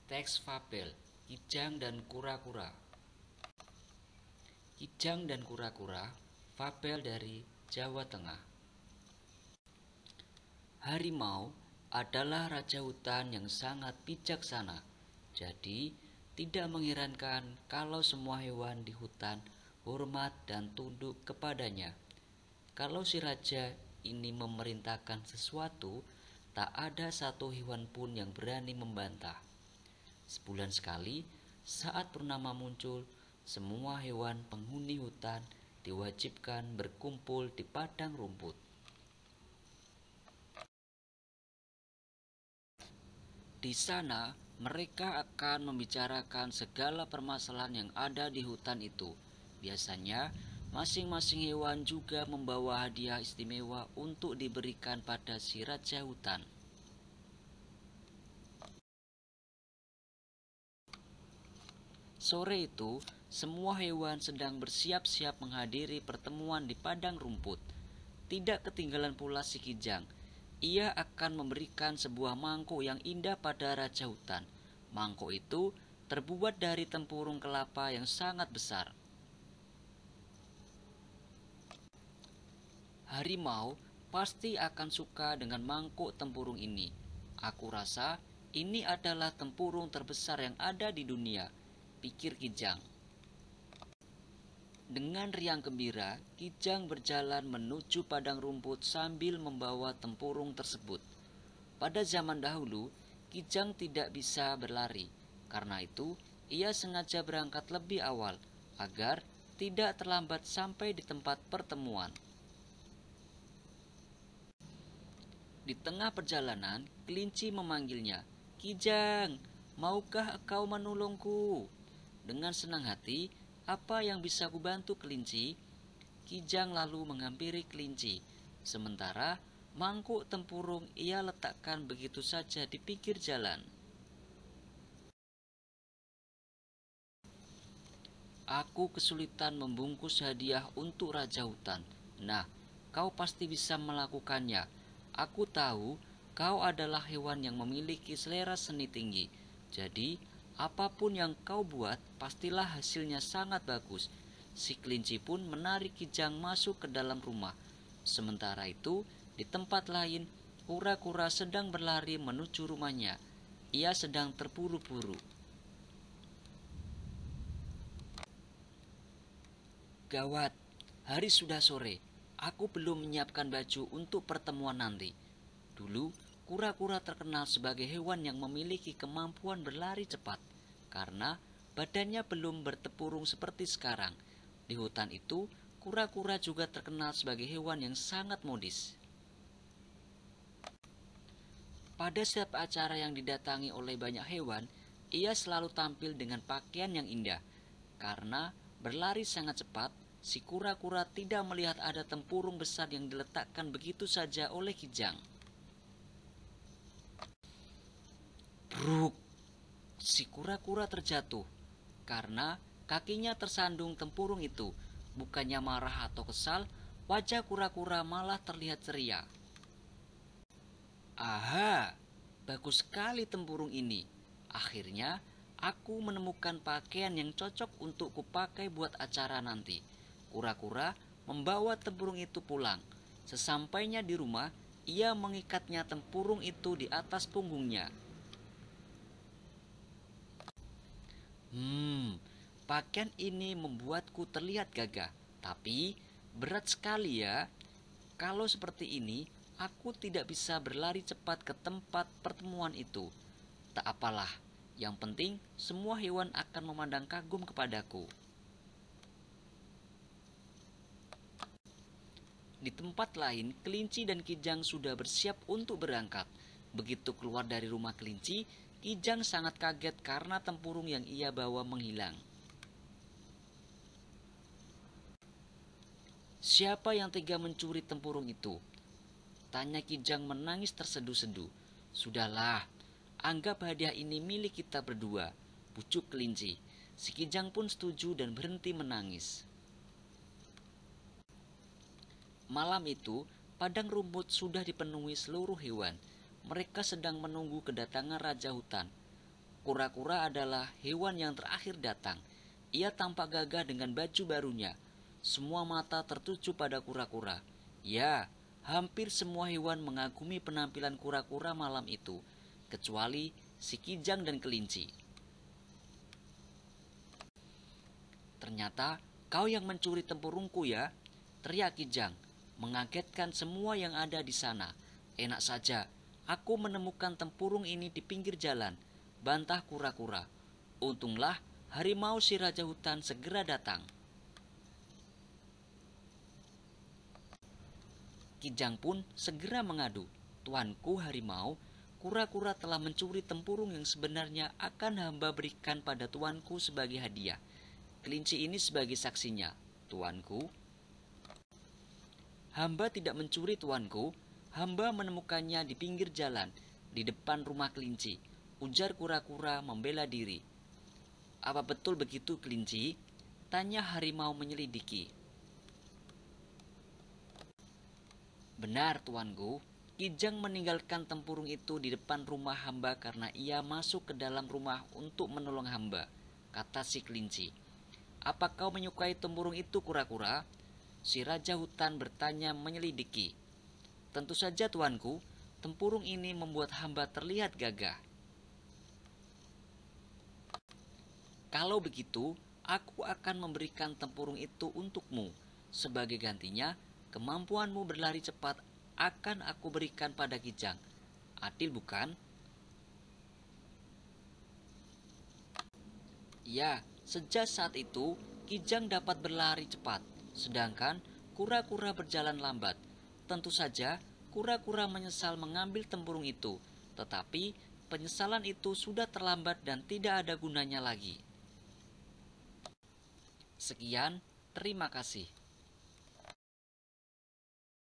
Teks fabel Kijang dan Kura-kura. Kijang dan Kura-kura, fabel dari Jawa Tengah. Harimau adalah raja hutan yang sangat bijaksana. Jadi, tidak mengherankan kalau semua hewan di hutan hormat dan tunduk kepadanya. Kalau si raja ini memerintahkan sesuatu, tak ada satu hewan pun yang berani membantah. Sebulan sekali, saat purnama muncul, semua hewan penghuni hutan diwajibkan berkumpul di padang rumput. Di sana, mereka akan membicarakan segala permasalahan yang ada di hutan itu. Biasanya, masing-masing hewan juga membawa hadiah istimewa untuk diberikan pada si raja hutan. Sore itu, semua hewan sedang bersiap-siap menghadiri pertemuan di padang rumput. Tidak ketinggalan pula si Kijang. Ia akan memberikan sebuah mangkuk yang indah pada raja hutan. Mangkuk itu terbuat dari tempurung kelapa yang sangat besar. Harimau pasti akan suka dengan mangkuk tempurung ini. Aku rasa ini adalah tempurung terbesar yang ada di dunia, pikir Kijang. Dengan riang gembira, Kijang berjalan menuju padang rumput sambil membawa tempurung tersebut. Pada zaman dahulu, Kijang tidak bisa berlari. Karena itu, ia sengaja berangkat lebih awal agar tidak terlambat sampai di tempat pertemuan. Di tengah perjalanan, kelinci memanggilnya, "Kijang, maukah kau menolongku?" Dengan senang hati, "Apa yang bisa kubantu, kelinci?" Kijang lalu menghampiri kelinci. Sementara mangkuk tempurung ia letakkan begitu saja di pinggir jalan. "Aku kesulitan membungkus hadiah untuk raja hutan. Nah, kau pasti bisa melakukannya. Aku tahu kau adalah hewan yang memiliki selera seni tinggi. Jadi, apapun yang kau buat, pastilah hasilnya sangat bagus." Si kelinci pun menarik Kijang masuk ke dalam rumah. Sementara itu, di tempat lain, kura-kura sedang berlari menuju rumahnya. Ia sedang terburu-buru. "Gawat, hari sudah sore. Aku belum menyiapkan baju untuk pertemuan nanti." Dulu, kura-kura terkenal sebagai hewan yang memiliki kemampuan berlari cepat karena badannya belum bertempurung seperti sekarang. Di hutan itu, kura-kura juga terkenal sebagai hewan yang sangat modis. Pada setiap acara yang didatangi oleh banyak hewan, ia selalu tampil dengan pakaian yang indah. Karena berlari sangat cepat, si kura-kura tidak melihat ada tempurung besar yang diletakkan begitu saja oleh Kijang. Bruk! Si kura-kura terjatuh karena kakinya tersandung tempurung itu. Bukannya marah atau kesal, wajah kura-kura malah terlihat ceria. "Aha, bagus sekali tempurung ini. Akhirnya aku menemukan pakaian yang cocok untuk kupakai buat acara nanti." Kura-kura membawa tempurung itu pulang. Sesampainya di rumah, ia mengikatnya tempurung itu di atas punggungnya. Pakaian ini membuatku terlihat gagah, tapi berat sekali ya. Kalau seperti ini, aku tidak bisa berlari cepat ke tempat pertemuan itu. Tak apalah, yang penting semua hewan akan memandang kagum kepadaku." Di tempat lain, kelinci dan Kijang sudah bersiap untuk berangkat. Begitu keluar dari rumah kelinci, Kijang sangat kaget karena tempurung yang ia bawa menghilang. "Siapa yang tega mencuri tempurung itu?" tanya Kijang menangis terseduh-seduh. "Sudahlah, anggap hadiah ini milik kita berdua," bujuk kelinci. Si Kijang pun setuju dan berhenti menangis. Malam itu, padang rumput sudah dipenuhi seluruh hewan. Mereka sedang menunggu kedatangan raja hutan. Kura-kura adalah hewan yang terakhir datang. Ia tampak gagah dengan baju barunya. Semua mata tertuju pada kura-kura. Ya, hampir semua hewan mengagumi penampilan kura-kura malam itu, kecuali si Kijang dan kelinci. "Ternyata kau yang mencuri tempurungku ya," teriak Kijang, mengagetkan semua yang ada di sana. "Enak saja, aku menemukan tempurung ini di pinggir jalan," bantah kura-kura. Untunglah harimau si raja hutan segera datang. Kijang pun segera mengadu, "Tuanku harimau, kura-kura telah mencuri tempurung yang sebenarnya akan hamba berikan pada tuanku sebagai hadiah. Kelinci ini sebagai saksinya, tuanku." "Hamba tidak mencuri, tuanku. Hamba menemukannya di pinggir jalan, di depan rumah kelinci," ujar kura-kura membela diri. "Apa betul begitu, kelinci?" tanya harimau menyelidiki. "Benar, tuanku. Kijang meninggalkan tempurung itu di depan rumah hamba karena ia masuk ke dalam rumah untuk menolong hamba," kata si kelinci. "Apa kau menyukai tempurung itu, kura-kura?" si raja hutan bertanya menyelidiki. "Tentu saja, tuanku. Tempurung ini membuat hamba terlihat gagah." "Kalau begitu, aku akan memberikan tempurung itu untukmu. Sebagai gantinya, kemampuanmu berlari cepat akan aku berikan pada Kijang. Adil bukan?" Ya, sejak saat itu, Kijang dapat berlari cepat, sedangkan kura-kura berjalan lambat. Tentu saja, kura-kura menyesal mengambil tempurung itu, tetapi penyesalan itu sudah terlambat dan tidak ada gunanya lagi. Sekian, terima kasih.